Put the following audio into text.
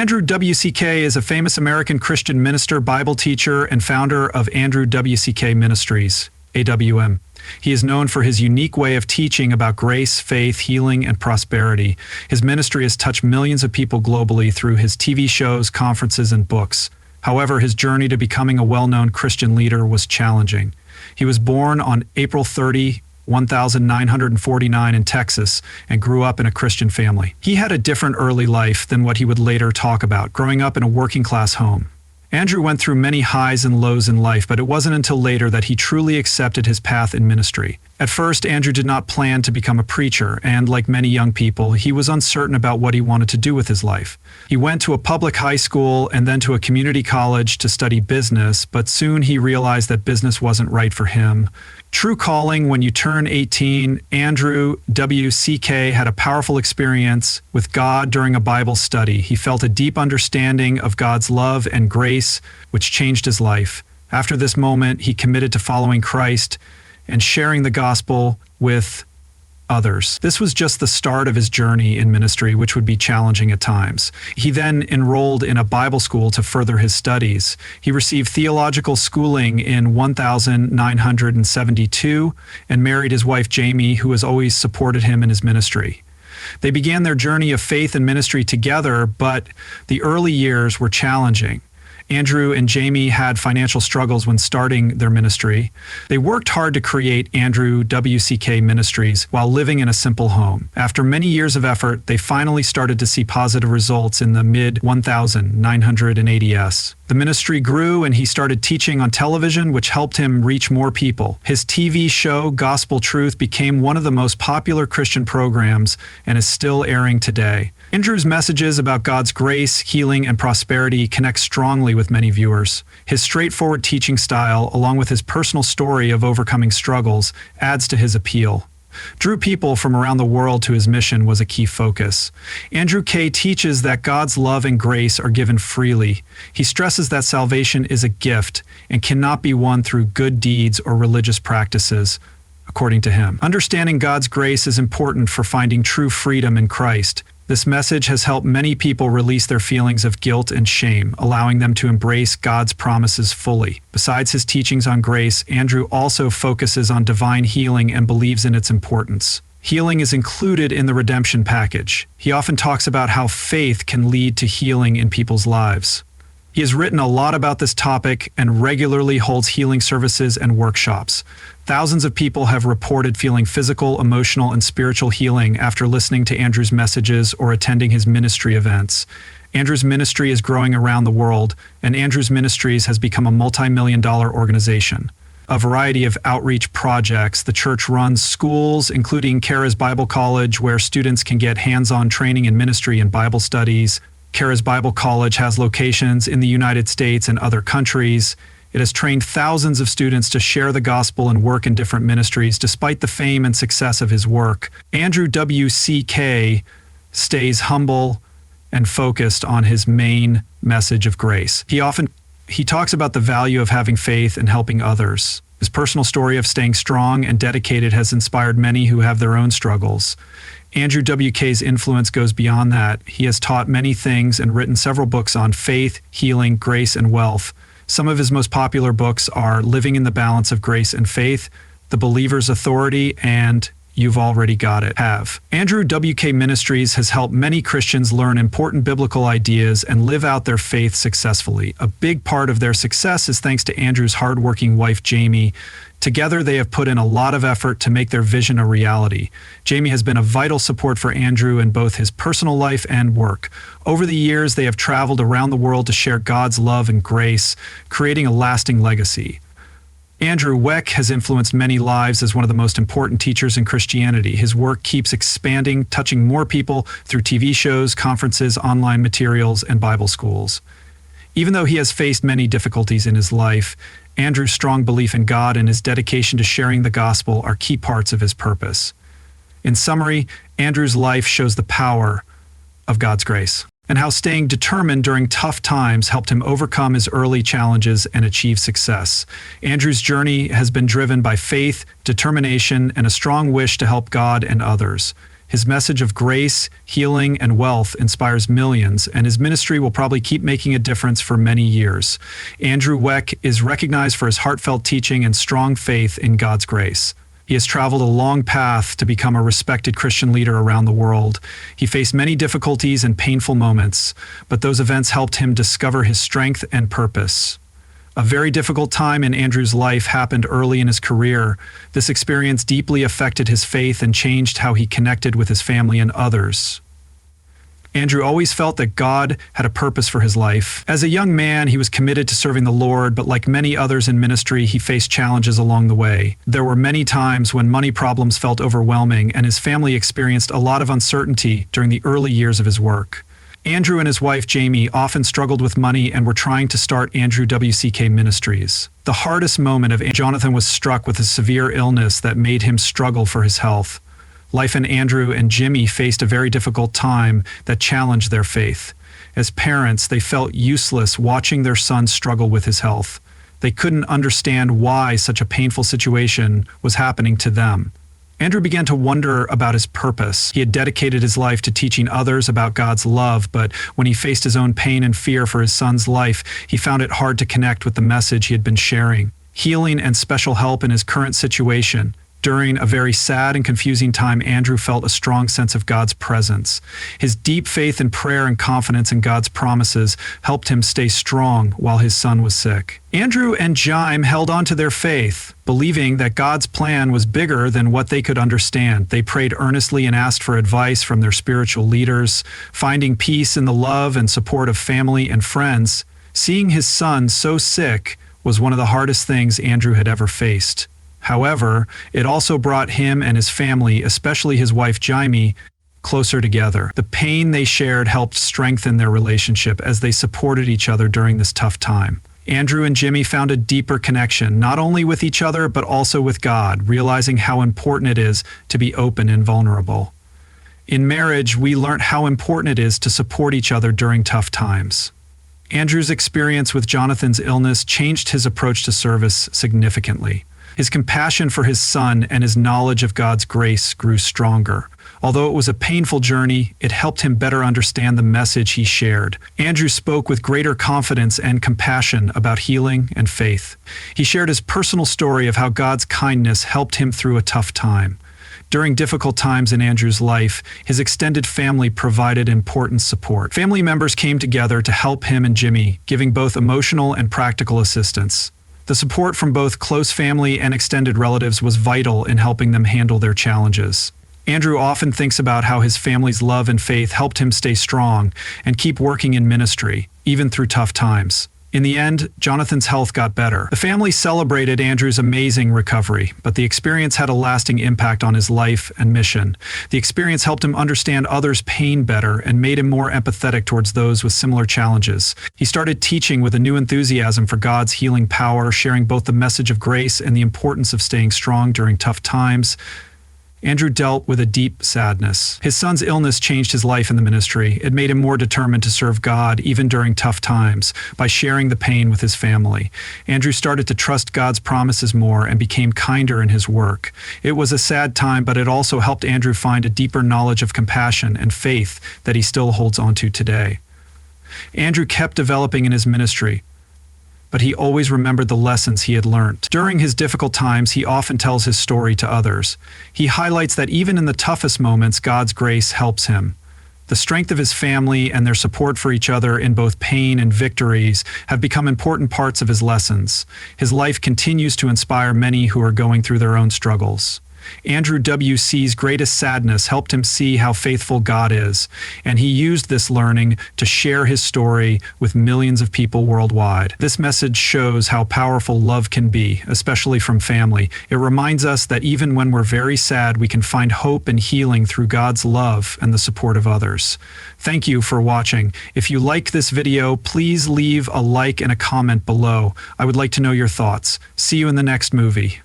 Andrew W.C.K. is a famous American Christian minister, Bible teacher, and founder of Andrew W.C.K. Ministries, AWM. He is known for his unique way of teaching about grace, faith, healing, and prosperity. His ministry has touched millions of people globally through his TV shows, conferences, and books. However, his journey to becoming a well-known Christian leader was challenging. He was born on April 30, 1949 in Texas, and grew up in a Christian family. He had a different early life than what he would later talk about, growing up in a working-class home. Andrew went through many highs and lows in life, but it wasn't until later that he truly accepted his path in ministry. At first, Andrew did not plan to become a preacher, and like many young people, he was uncertain about what he wanted to do with his life. He went to a public high school and then to a community college to study business, but soon he realized that business wasn't right for him. True calling: when you turn 18, Andrew W.C.K. had a powerful experience with God during a Bible study. He felt a deep understanding of God's love and grace, which changed his life. After this moment, he committed to following Christ and sharing the gospel with others. This was just the start of his journey in ministry, which would be challenging at times. He then enrolled in a Bible school to further his studies. He received theological schooling in 1972 and married his wife Jamie, who has always supported him in his ministry. They began their journey of faith and ministry together, but the early years were challenging. Andrew and Jamie had financial struggles when starting their ministry. They worked hard to create Andrew W.C.K. Ministries while living in a simple home. After many years of effort, they finally started to see positive results in the mid-1980s. The ministry grew and he started teaching on television, which helped him reach more people. His TV show, Gospel Truth, became one of the most popular Christian programs and is still airing today. Andrew's messages about God's grace, healing, and prosperity connect strongly with many viewers. His straightforward teaching style, along with his personal story of overcoming struggles, adds to his appeal. Drew people from around the world to his mission was a key focus. Andrew K. teaches that God's love and grace are given freely. He stresses that salvation is a gift and cannot be won through good deeds or religious practices, according to him. Understanding God's grace is important for finding true freedom in Christ. This message has helped many people release their feelings of guilt and shame, allowing them to embrace God's promises fully. Besides his teachings on grace, Andrew also focuses on divine healing and believes in its importance. Healing is included in the redemption package. He often talks about how faith can lead to healing in people's lives. He has written a lot about this topic and regularly holds healing services and workshops. Thousands of people have reported feeling physical, emotional, and spiritual healing after listening to Andrew's messages or attending his ministry events. Andrew's ministry is growing around the world, and Andrew's Ministries has become a multi-million-dollar organization. A variety of outreach projects. The church runs schools, including Kara's Bible College, where students can get hands-on training in ministry and Bible studies. Kara's Bible College has locations in the United States and other countries. It has trained thousands of students to share the gospel and work in different ministries. Despite the fame and success of his work, Andrew W.C.K. stays humble and focused on his main message of grace. He talks about the value of having faith and helping others. His personal story of staying strong and dedicated has inspired many who have their own struggles. Andrew W.K.'s influence goes beyond that. He has taught many things and written several books on faith, healing, grace, and wealth. Some of his most popular books are Living in the Balance of Grace and Faith, The Believer's Authority, and You've Already Got It. Andrew W.K. Ministries has helped many Christians learn important biblical ideas and live out their faith successfully. A big part of their success is thanks to Andrew's hardworking wife, Jamie. Together, they have put in a lot of effort to make their vision a reality. Jamie has been a vital support for Andrew in both his personal life and work. Over the years, they have traveled around the world to share God's love and grace, creating a lasting legacy. Andrew Weck has influenced many lives as one of the most important teachers in Christianity. His work keeps expanding, touching more people through TV shows, conferences, online materials, and Bible schools. Even though he has faced many difficulties in his life, Andrew's strong belief in God and his dedication to sharing the gospel are key parts of his purpose. In summary, Andrew's life shows the power of God's grace and how staying determined during tough times helped him overcome his early challenges and achieve success. Andrew's journey has been driven by faith, determination, and a strong wish to help God and others. His message of grace, healing, and wealth inspires millions, and his ministry will probably keep making a difference for many years. Andrew Weck is recognized for his heartfelt teaching and strong faith in God's grace. He has traveled a long path to become a respected Christian leader around the world. He faced many difficulties and painful moments, but those events helped him discover his strength and purpose. A very difficult time in Andrew's life happened early in his career. This experience deeply affected his faith and changed how he connected with his family and others. Andrew always felt that God had a purpose for his life. As a young man, he was committed to serving the Lord, but like many others in ministry, he faced challenges along the way. There were many times when money problems felt overwhelming, and his family experienced a lot of uncertainty during the early years of his work. Andrew and his wife Jamie often struggled with money and were trying to start Andrew WCK Ministries. The hardest moment of Jonathan was struck with a severe illness that made him struggle for his health. Life and Andrew and Jimmy faced a very difficult time that challenged their faith. As parents, they felt useless watching their son struggle with his health. They couldn't understand why such a painful situation was happening to them. Andrew began to wonder about his purpose. He had dedicated his life to teaching others about God's love, but when he faced his own pain and fear for his son's life, he found it hard to connect with the message he had been sharing. Healing and special help in his current situation. During a very sad and confusing time, Andrew felt a strong sense of God's presence. His deep faith in prayer and confidence in God's promises helped him stay strong while his son was sick. Andrew and Jime held on to their faith, believing that God's plan was bigger than what they could understand. They prayed earnestly and asked for advice from their spiritual leaders, finding peace in the love and support of family and friends. Seeing his son so sick was one of the hardest things Andrew had ever faced. However, it also brought him and his family, especially his wife Jime, closer together. The pain they shared helped strengthen their relationship as they supported each other during this tough time. Andrew and Jimmy found a deeper connection, not only with each other, but also with God, realizing how important it is to be open and vulnerable. In marriage, we learned how important it is to support each other during tough times. Andrew's experience with Jonathan's illness changed his approach to service significantly. His compassion for his son and his knowledge of God's grace grew stronger. Although it was a painful journey, it helped him better understand the message he shared. Andrew spoke with greater confidence and compassion about healing and faith. He shared his personal story of how God's kindness helped him through a tough time. During difficult times in Andrew's life, his extended family provided important support. Family members came together to help him and Jimmy, giving both emotional and practical assistance. The support from both close family and extended relatives was vital in helping them handle their challenges. Andrew often thinks about how his family's love and faith helped him stay strong and keep working in ministry, even through tough times. In the end, Jonathan's health got better. The family celebrated Andrew's amazing recovery, but the experience had a lasting impact on his life and mission. The experience helped him understand others' pain better and made him more empathetic towards those with similar challenges. He started teaching with a new enthusiasm for God's healing power, sharing both the message of grace and the importance of staying strong during tough times. Andrew dealt with a deep sadness. His son's illness changed his life in the ministry. It made him more determined to serve God even during tough times by sharing the pain with his family. Andrew started to trust God's promises more and became kinder in his work. It was a sad time, but it also helped Andrew find a deeper knowledge of compassion and faith that he still holds on to today. Andrew kept developing in his ministry, but he always remembered the lessons he had learned. During his difficult times, he often tells his story to others. He highlights that even in the toughest moments, God's grace helps him. The strength of his family and their support for each other in both pain and victories have become important parts of his lessons. His life continues to inspire many who are going through their own struggles. Andrew W.C.'s greatest sadness helped him see how faithful God is, and he used this learning to share his story with millions of people worldwide. This message shows how powerful love can be, especially from family. It reminds us that even when we're very sad, we can find hope and healing through God's love and the support of others. Thank you for watching. If you liked this video, please leave a like and a comment below. I would like to know your thoughts. See you in the next movie.